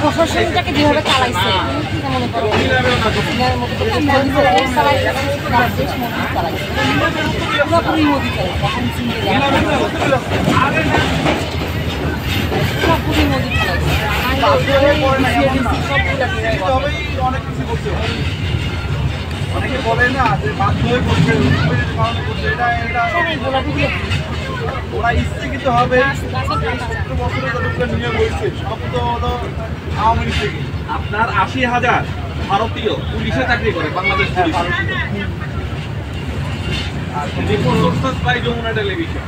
প্রশাসনটাকে যেভাবে চালাইছে মনে করো পুরোপুরি মোদি চালাইছে পুরোপুরি মোদি চালাইছে অনেকে বলে না যে বাধ্য হয়ে করছে ওরা ইচ্ছাকৃত হবে। 70 বছরে যতগুলো নিয়োগ হয়েছে সব তো হলো আওয়ামী লীগ থেকে। আপনার 80,000 ভারতীয় পুলিশে চাকরি করে বাংলাদেশ পুলিশ। যমুনা টেলিভিশন,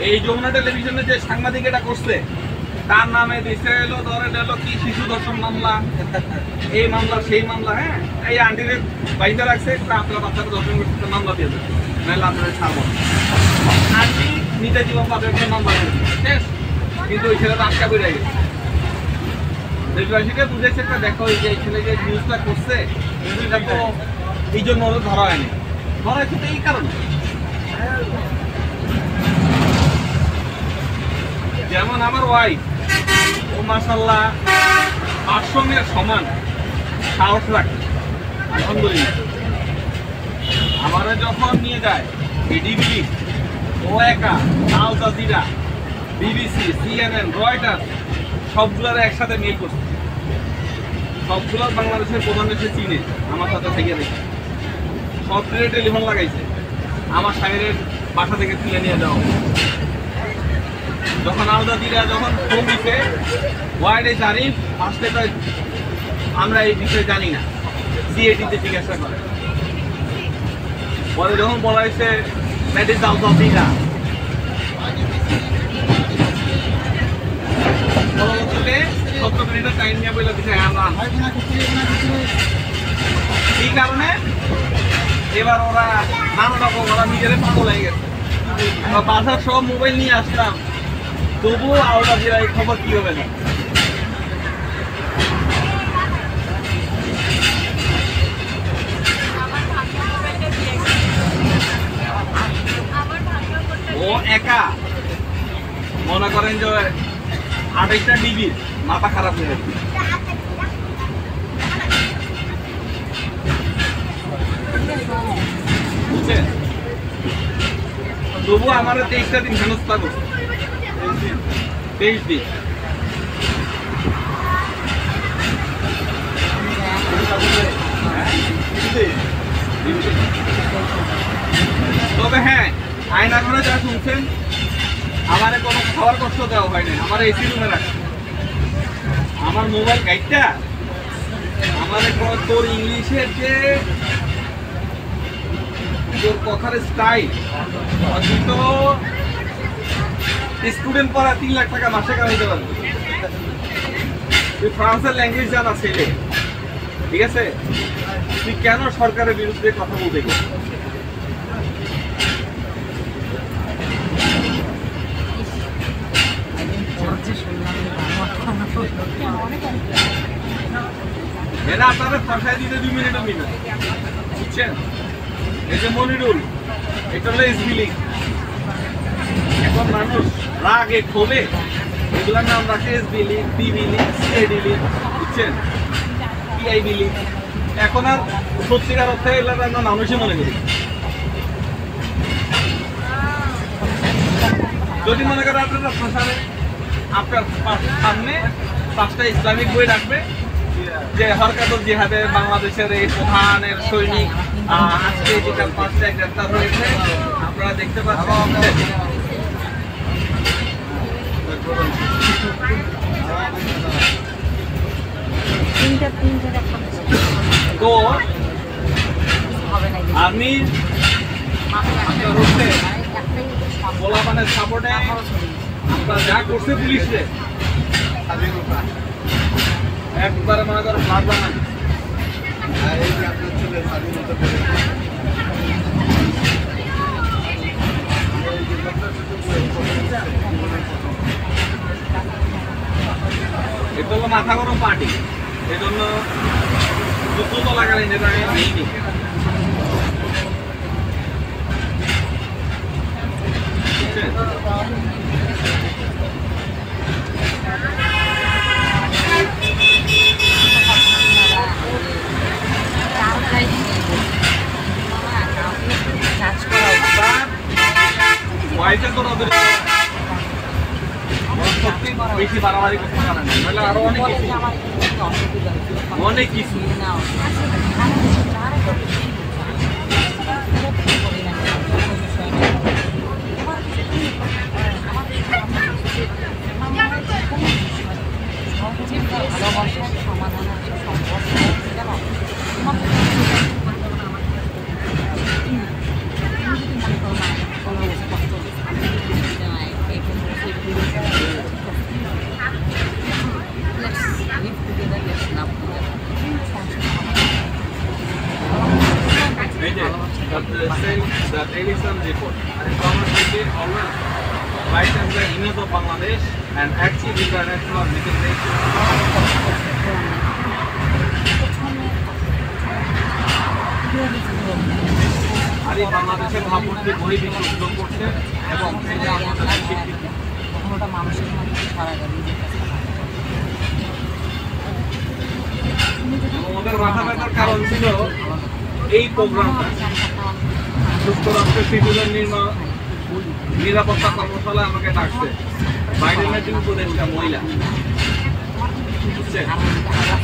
এই যমুনা টেলিভিশনে যে সাংবাদিক এটা করছে তার নামে দিছে এলো ধরে এলো কি শিশু ধর্ষণ মামলা, এই মামলা সেই মামলা। হ্যাঁ, এই আন্টিদের বাইরে রাখছে আপনার বাচ্চাকে ধর্ষণ করতে মামলা দিয়ে দেবে, নাহলে আপনারা ছাড়বো। আন্টি নিতে জীবন পাবে মামলা শেষ, কিন্তু ওই ছেলেটা আটকা বেড়ে গেছে। দেশবাসীকে বুঝেছে একটা দেখো এই যে এই ছেলে যে নিউজটা করছে এটা তো এই জন্য ধরা হয়নি, ধরা হয়েছে তো এই কারণে। যেমন আমার ওয়াইফ ও মাশাআল্লাহ আশ্রমের সমান সাহস রাখে, আলহামদুলিল্লাহ। আমারা যখন নিয়ে যায় এডিবি, ও একা, Al Jazeera, BBC, CNN, Reuters সবগুলোর একসাথে মেল করছে, সবগুলো বাংলাদেশের প্রধান দেশে চীনে আমার সাথে থেকে দেখে সব টেলিফোন লাগাইছে, আমার স্বামীর বাসা থেকে তুলে নিয়ে যাওয়া। যখন আলদাদিরা যখন ফোন দিচ্ছে ওয়াইডে জানি ফার্স্টে আমরা এই বিষয়ে জানি না, সিএটিতে জিজ্ঞাসা করে। পরে যখন বলা হয়েছে দ্যাট ইজ আলদাদিরা, পরবর্তীতে 70 মিনিটের টাইম নিয়ে বলে দিচ্ছে এই কারণে এবার ওরা নানা রকম ওরা নিজেরা পাগল হয়ে গেছে। বাসার সব মোবাইল নিয়ে আসলাম, তবুও আলদাদিরা এই খবর কি হবে না। ও একা মনে করেন যে 28টা ডিবি মাথা খারাপ হয়ে যাচ্ছে। বুঝছেন, তবু আমার 23টা দিন হেনস্থা করছে, 23 দিন। তবে হ্যাঁ, আয়না ঘরে যা শুনছেন আমার কোনো খাওয়ার কষ্ট দেওয়া হয়নি, আমার এসি রুমে রাখা। আমার মোবাইল গাইডটা আমার তোর ইংলিশের যে তোর কথার স্টাইল, তো স্টুডেন্ট পড়া 3 লাখ টাকা মাসে কামাইতে পারবে। তুই ফ্রান্সের ল্যাঙ্গুয়েজ জানা ছেলে, ঠিক আছে? তুই কেন সরকারের বিরুদ্ধে কথা বলতে গেছিস? এরা আপনারা ফাঁসায় দিতে 2 মিনিটও মিনিট, বুঝছেন? এই যে মনিরুল, এটা হলো এসবিলিং। এখন মানুষ রাগে ক্ষোভে এগুলোর নাম রাখে এসবিলিং, বিবিলিং, সিএডিলিং, বুঝছেন? পিআইবিলিং। এখন আর সত্যিকার অর্থে এগুলোর আমরা মানুষই মনে করি। যদি মনে করেন আপনারা ফাঁসাবে, আপনার সামনে 5টা ইসলামিক বই রাখবে যে হরকাতুল জিহাদে বাংলাদেশের এই প্রধানের সৈনিক আজকে বিকাল 5টায় গ্রেপ্তার হয়েছে, আপনারা দেখতে পাচ্ছেন। তো আমি হচ্ছে পোলাপানের সাপোর্টে আপনারা যা করছে পুলিশে একবারে মনে করো ফ্লাট বানান। এটা হলো মাথা গরম পার্টি, এই জন্য জুতো তো লাগালেন, এটা আমি নেইনি। বেশি বাড়াবাড়ি করতে পারেন না, নাহলে আরো অনেক কিছু অনেক কিছু ভালোবাসার সমাধান আছে সম্পর্ক কেন তোমাকে the Davidson report. Commerce City always fight as the image of Bangladesh and achieve international recognition. আর এই বাংলাদেশের ভাবমূর্তি বহির্বিশ্ব উদ্যোগ করছে এবং এটা আমাদের স্বীকৃতি। কখনোটা মানুষের মধ্যে ছড়া যাবে আমাদের মাথা ব্যথার কারণ ছিল এই প্রোগ্রামটা যুক্তরাষ্ট্র সিটিজেন নিরাপত্তা কর্মশালা আমাকে ডাকছে বাইডেনের যে উপদেষ্টা মহিলা বুঝছেন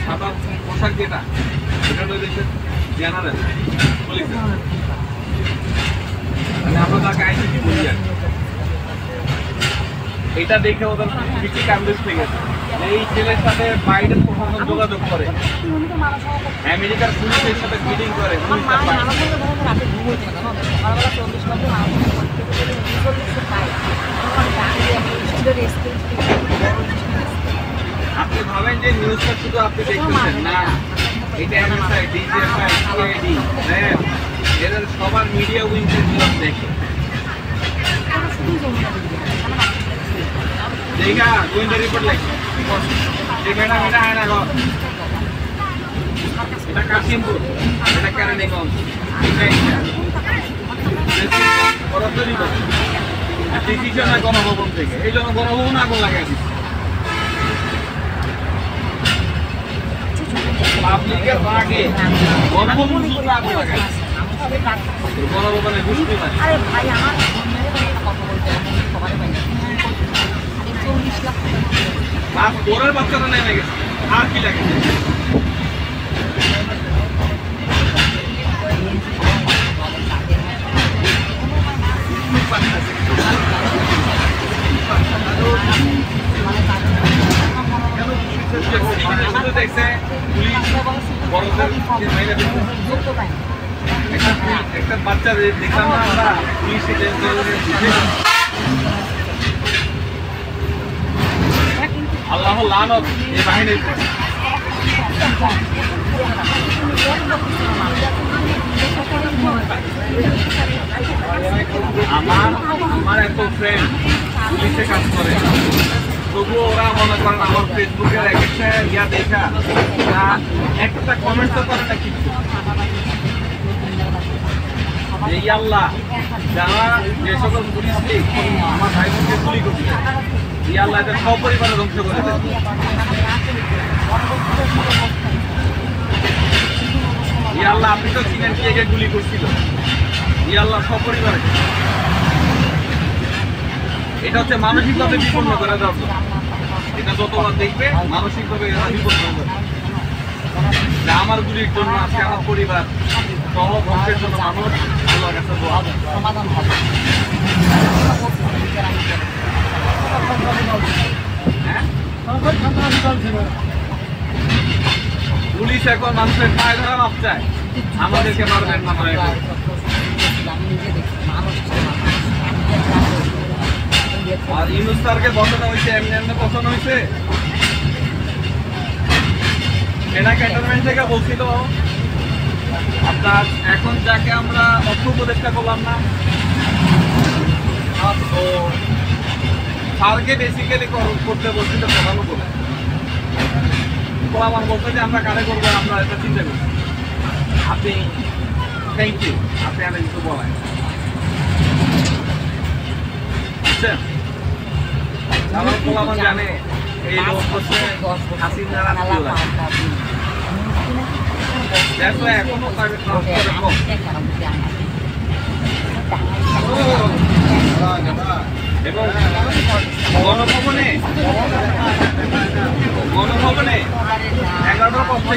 সাদা পোশাক যেটা এটা হলো দেশের জেনারেল পুলিশের মানে আমরা তাকে আইসিটি বলি আর এটা দেখে ওদের বেশি কান্দেশ থেকে গেছে এই ছেলের সাথে বাইডেন প্রশাসন যোগাযোগ করে আমেরিকার পুলিশের সাথে মিটিং করে আপনি ভাবেন যে নিউজটা শুধু আপনি দেখতেছেন না এটা এনএসআই ডিজিএফআই সিআইডি এদের সবার মিডিয়া উইংসের নিউজ দেখে देखा गोविंद रिपोर्ट लाइक देखा मेरा है ना गो এটা কাশিমপুর এটা কেরানীগঞ্জ এটা বরাবরই ডিসিশন হয় গণভবন থেকে এই জন্য গণভবন আগুন লাগাই দিচ্ছে পাবলিকের আগে গণভবন শুধু আগুন লাগাই গণভবনে দুষ্কৃতি নাই আরে ভাই আমার কথা বলতে সবাই ভাই 40 লাখ বাস পরের বাচ্চারা নেমে গেছে আর কি লাগে দেখছে একটা বাচ্চা দেখলাম না আমরা পুলিশ আল্লাহ লানত এই বাহিনীর আমার এত ফ্রেন্ড পুলিশে কাজ করে তবুও ওরা মনে করেন আমার ফেসবুকের একটা ইয়া দেখা একটা কমেন্ট তো করে না কিছু এই আল্লাহ যারা যে সকল পুলিশকে আমার ভাই বোনকে গুলি করছে এই আল্লাহ এদের সপরিবারে ধ্বংস করে দেন এই আল্লাহ আপনি তো চিনেন কে গুলি করছিল এই আল্লাহ সপরিবারে এটা হচ্ছে মানসিকভাবে বিপন্ন করে দেওয়ার জন্য এটা যতবার দেখবে মানসিকভাবে এরা বিপন্ন হবে যে আমার গুলির জন্য আজকে আমার পরিবার সহ ধ্বংসের জন্য মানুষ আল্লাহর কাছে সমাধান হবে পুলিশ এখন মানুষের পায়ে ধরা মাপ চায় আমাদেরকে মারবেন না মনে হয় আর ইউনুস স্যারকে বসানো হয়েছে এমনি এমনি বসানো হয়েছে সেনা ক্যান্টনমেন্ট থেকে বলছিল আপনার এখন যাকে আমরা অর্থ উপদেষ্টা করলাম না তো স্যারকে বেসিক্যালি করতে বলছিল প্রধান করে আমার বলতে যে আমরা কারে করবো আমরা এটা চিন্তা করছি আপনি থ্যাংক ইউ আপনি আমি কিছু বলেন বুঝছেন আমার পোলামান জানে এই লোক হচ্ছে হাসিনার আত্মীয় দেখো এখনো তাকে ট্রান্সফার কম এবং গণভবনে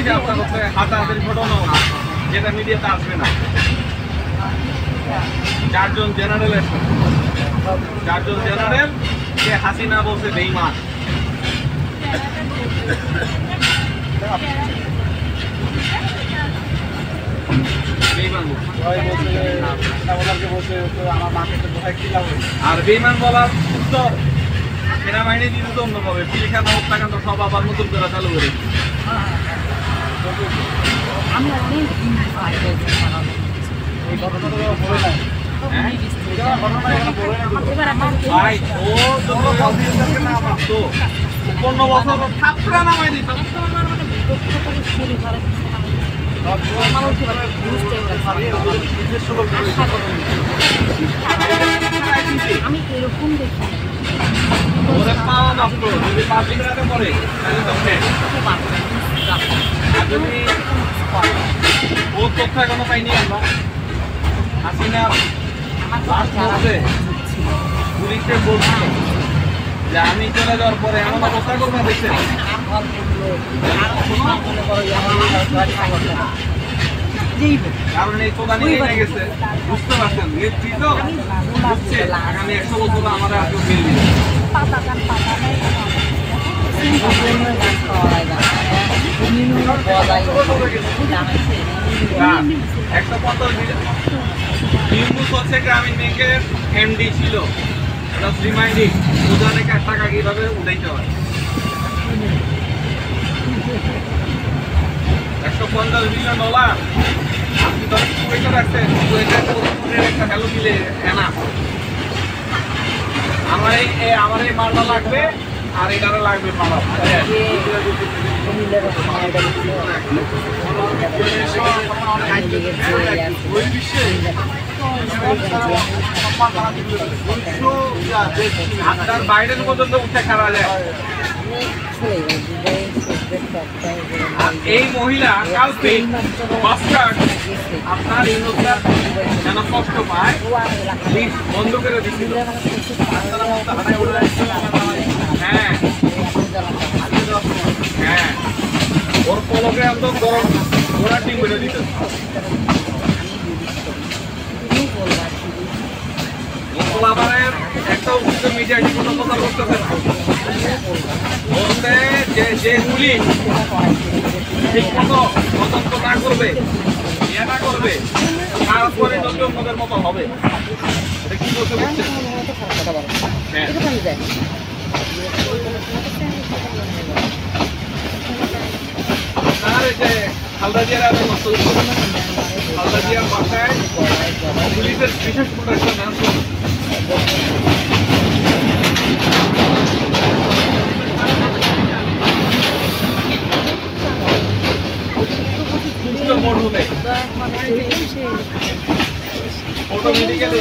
যে আপনার হচ্ছে হাতাহাতির ঘটনা যেটা মিডিয়াতে আসবে না। 4 জন জেনারেল এসে 4 জন জেনারেল কে হাসিনা বলছে বেঈমান। আর বেঈমান বলার উত্তর সেনাবাহিনী দিতে তো অন্যভাবে পিলখানা হত্যাকাণ্ড সব আবার নতুন করে চালু করে। আমি অনেক দিন ভাই ও যত না মারতো 15 বছর থাপড়া নামাই দিত। আমি এরকম দেখি ওরে পাওয়া মাত্র যদি 5 দিন রাতে পরে তাহলে তো শেষ। আর যদি ও তথ্য এখনো পাইনি আমরা হাসিনা পুলিশকে বলছিল যে আমি চলে যাওয়ার পরে এমন অবস্থা করবো দেখছে কারণ এই প্রধানই নিয়ে গেছে বুঝতে পারছেন নেতৃত্ব বুঝছে আগামী 100 বছর আমাদের আজকে মিলবে। গ্রামীণ ব্যাংকের এমডি ছিল রিমাইন্ডিং উদাহরণে টাকা কিভাবে উঠাইতে হয়। 150 মিলিয়ন ডলার আপনি ধরেন কুয়েতে রাখছেন, কুয়েতের একটা ভ্যালু দিলে এনা আমার এই মালটা লাগবে আর এটারও লাগবে মালা। আপনার বাইরের পর্যন্ত উঠে খাওয়া যায়। এই মহিলা কালকে আপনার ইউনুসরা যেন কষ্ট পায় বন্ধ করে দিচ্ছিল। হ্যাঁ হ্যাঁ ওর পলকে একদম গরম ঘোড়ার ডিম বেড়ে দিত। একটা উচিত মিডিয়াটি কোনো কথা করতেছে না বলতে যে পুলিশ ঠিক মতো তদন্ত না করবে ইয়ে না করবে তারপরে নতুনদের মতো হবে। এটা কি বলতে পারছেন? আর এই যে খালদা জিয়ার খালদা জিয়ার বাসায় পুলিশের বিশেষ প্রোটেকশন আছে। অটোমেটিক্যালি